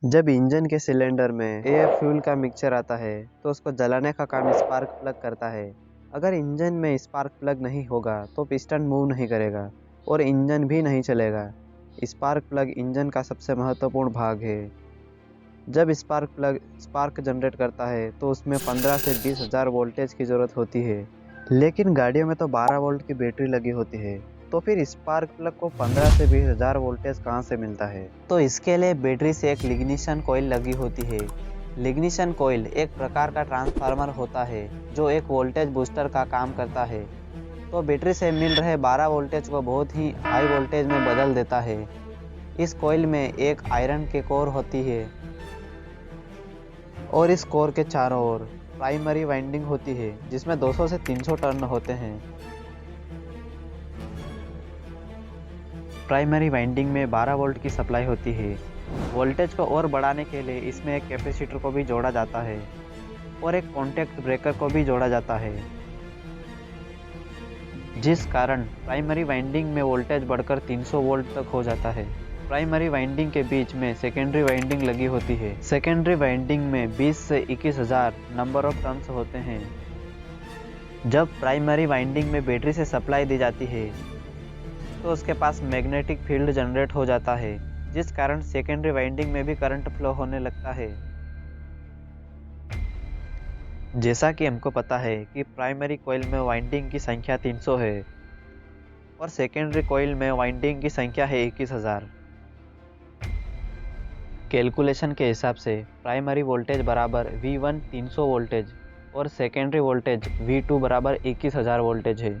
जब इंजन के सिलेंडर में एयर फ्यूल का मिक्सचर आता है तो उसको जलाने का काम स्पार्क प्लग करता है। अगर इंजन में स्पार्क प्लग नहीं होगा तो पिस्टन मूव नहीं करेगा और इंजन भी नहीं चलेगा। स्पार्क प्लग इंजन का सबसे महत्वपूर्ण भाग है। जब स्पार्क प्लग स्पार्क जनरेट करता है तो उसमें 15 से 20 हजार वोल्टेज की ज़रूरत होती है, लेकिन गाड़ियों में तो 12 वोल्ट की बैटरी लगी होती है। तो फिर स्पार्क प्लग को 15 से 20 हजार वोल्टेज कहाँ से मिलता है? तो इसके लिए बैटरी से एक लिग्निशन कॉइल लगी होती है। लिग्निशन कॉइल एक प्रकार का ट्रांसफार्मर होता है जो एक वोल्टेज बूस्टर का काम करता है। तो बैटरी से मिल रहे 12 वोल्टेज को बहुत ही हाई वोल्टेज में बदल देता है। इस कॉइल में एक आयरन की कोर होती है और इस कोर के चारों ओर प्राइमरी वाइंडिंग होती है जिसमें 200 से 300 टर्न होते हैं। प्राइमरी वाइंडिंग में 12 वोल्ट की सप्लाई होती है। वोल्टेज को और बढ़ाने के लिए इसमें एक कैपेसिटर को भी जोड़ा जाता है और एक कॉन्टैक्ट ब्रेकर को भी जोड़ा जाता है, जिस कारण प्राइमरी वाइंडिंग में वोल्टेज बढ़कर 300 वोल्ट तक हो जाता है। प्राइमरी वाइंडिंग के बीच में सेकेंडरी वाइंडिंग लगी होती है। सेकेंडरी वाइंडिंग में 20 से 21 हजार नंबर ऑफ टर्न्स होते हैं। जब प्राइमरी वाइंडिंग में बैटरी से सप्लाई दी जाती है तो उसके पास मैग्नेटिक फील्ड जनरेट हो जाता है, जिस कारण सेकेंडरी वाइंडिंग में भी करंट फ्लो होने लगता है। जैसा कि हमको पता है कि प्राइमरी कॉइल में वाइंडिंग की संख्या 300 है और सेकेंडरी कॉइल में वाइंडिंग की संख्या है 21,000। कैलकुलेशन के हिसाब से प्राइमरी वोल्टेज बराबर V1 300 वोल्टेज और सेकेंडरी वोल्टेज V2 बराबर 21,000 वोल्टेज है।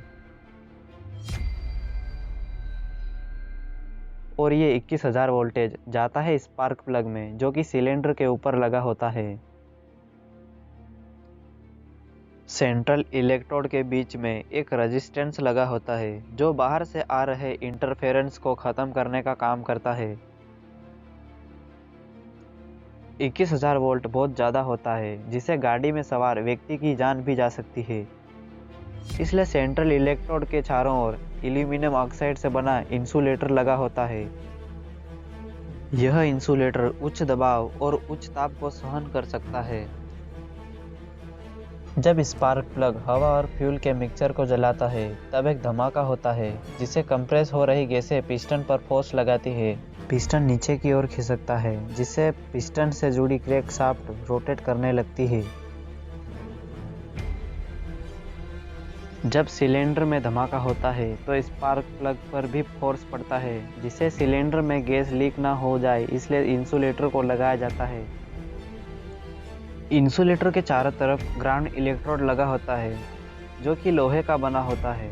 और ये 21,000 वोल्टेज जाता है स्पार्क प्लग में जो कि सिलेंडर के ऊपर लगा होता है। सेंट्रल इलेक्ट्रोड के बीच में एक रेजिस्टेंस लगा होता है जो बाहर से आ रहे इंटरफेरेंस को खत्म करने का काम करता है। 21,000 वोल्ट बहुत ज़्यादा होता है जिसे गाड़ी में सवार व्यक्ति की जान भी जा सकती है। इसलिए सेंट्रल इलेक्ट्रोड के चारों ओर एल्यूमिनियम ऑक्साइड से बना इंसुलेटर लगा होता है। यह इंसुलेटर उच्च दबाव और उच्च ताप को सहन कर सकता है। जब स्पार्क प्लग हवा और फ्यूल के मिक्सचर को जलाता है तब एक धमाका होता है जिससे कंप्रेस हो रही गैसें पिस्टन पर फोर्स लगाती है। पिस्टन नीचे की ओर खिसकता है जिससे पिस्टन से जुड़ी क्रैंक शाफ्ट रोटेट करने लगती है। जब सिलेंडर में धमाका होता है तो स्पार्क प्लग पर भी फोर्स पड़ता है जिससे सिलेंडर में गैस लीक ना हो जाए, इसलिए इंसुलेटर को लगाया जाता है। इंसुलेटर के चारों तरफ ग्राउंड इलेक्ट्रोड लगा होता है जो कि लोहे का बना होता है।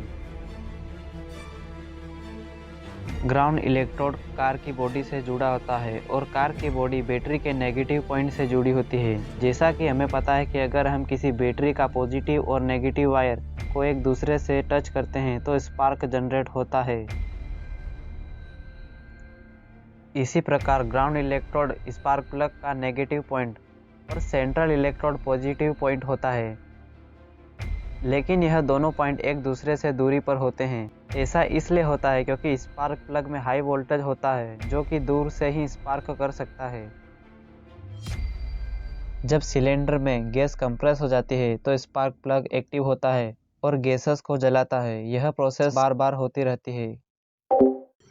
ग्राउंड इलेक्ट्रोड कार की बॉडी से जुड़ा होता है और कार की बॉडी बैटरी के नेगेटिव पॉइंट से जुड़ी होती है। जैसा कि हमें पता है कि अगर हम किसी बैटरी का पॉजिटिव और नेगेटिव वायर को एक दूसरे से टच करते हैं तो स्पार्क जनरेट होता है। इसी प्रकार ग्राउंड इलेक्ट्रोड स्पार्क प्लग का नेगेटिव पॉइंट और सेंट्रल इलेक्ट्रोड पॉजिटिव पॉइंट होता है, लेकिन यह दोनों पॉइंट एक दूसरे से दूरी पर होते हैं। ऐसा इसलिए होता है क्योंकि स्पार्क प्लग में हाई वोल्टेज होता है जो कि दूर से ही स्पार्क कर सकता है। जब सिलेंडर में गैस कंप्रेस हो जाती है तो स्पार्क प्लग एक्टिव होता है और गैसेस को जलाता है। यह प्रोसेस बार बार होती रहती है।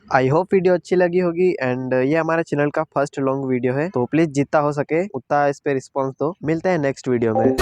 आई होप वीडियो अच्छी लगी होगी एंड ये हमारे चैनल का फर्स्ट लॉन्ग वीडियो है, तो प्लीज जितना हो सके उतना इस पे रिस्पॉन्स दो। मिलते हैं नेक्स्ट वीडियो में।